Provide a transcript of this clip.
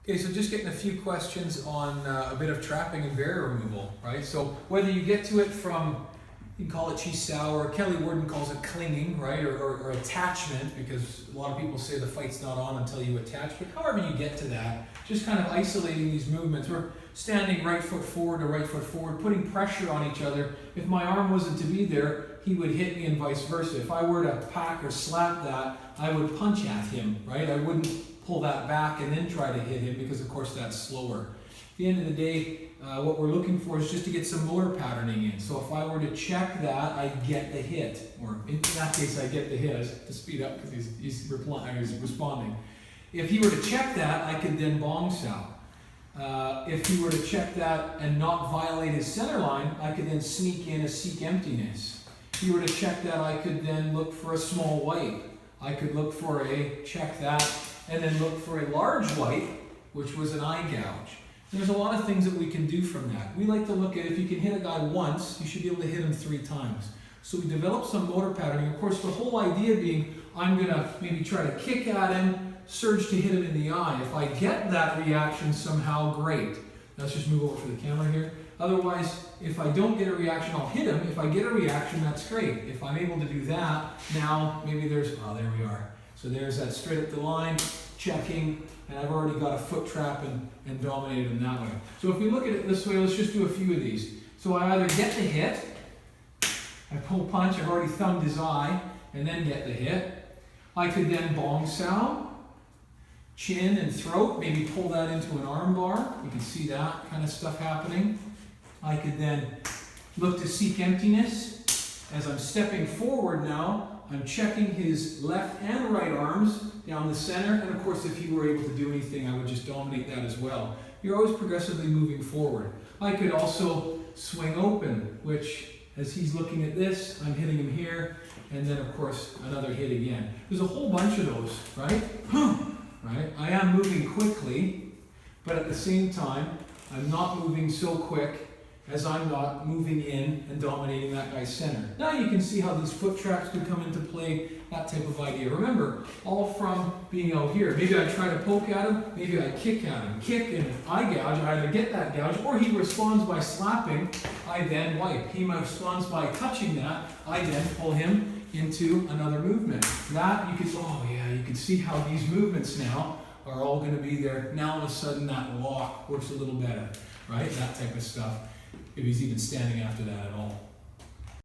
Okay, so just getting a few questions on a bit of trapping and barrier removal, right? So whether you get to it from, you can call it chisao, or Kelly Worden calls it clinging, right? Or attachment, because a lot of people say the fight's not on until you attach. But however you get to that, just kind of isolating these movements. We're standing right foot forward to right foot forward, putting pressure on each other. If my arm wasn't to be there, he would hit me and vice versa. If I were to pack or slap that, I would punch at him, right? I wouldn't pull that back and then try to hit him, because of course that's slower. At the end of the day, what we're looking for is just to get some motor patterning in. So if I were to check that, I get the hit, or in that case I get the hit. I have to speed up because he's responding. If he were to check that, I could then bong sow. If he were to check that and not violate his center line, I could then sneak in a seek emptiness. If he were to check that, I could then look for a small white. I could look for a check that, and then look for a large white, which was an eye gouge. There's a lot of things that we can do from that. We like to look at, if you can hit a guy once, you should be able to hit him 3 times. So we develop some motor patterning. Of course, the whole idea being, I'm gonna maybe try to kick at him, surge to hit him in the eye. If I get that reaction somehow, great. Let's just move over to the camera here. Otherwise, if I don't get a reaction, I'll hit him. If I get a reaction, that's great. If I'm able to do that, now maybe there's, oh, there we are. So there's that straight up the line, checking, and I've already got a foot trap and dominated him that way. So if we look at it this way, let's just do a few of these. So I either get the hit, I pull punch, I've already thumbed his eye, and then get the hit. I could then bong sow, chin and throat, maybe pull that into an arm bar. You can see that kind of stuff happening. I could then look to seek emptiness. As I'm stepping forward now, I'm checking his left and right arms down the center, and of course if he were able to do anything, I would just dominate that as well. You're always progressively moving forward. I could also swing open, which as he's looking at this, I'm hitting him here, and then of course another hit again. There's a whole bunch of those, right? Right? I am moving quickly, but at the same time, I'm not moving so quick as I'm not moving in and dominating that guy's center. Now you can see how these foot traps could come into play, that type of idea. Remember, all from being out here. Maybe I try to poke at him, maybe I kick at him. Kick and eye gouge, I either get that gouge, or he responds by slapping, I then wipe. He responds by touching that, I then pull him into another movement. That you can, oh yeah, you can see how these movements now are all going to be there. Now all of a sudden that lock works a little better, right? That type of stuff. If he's even standing after that at all.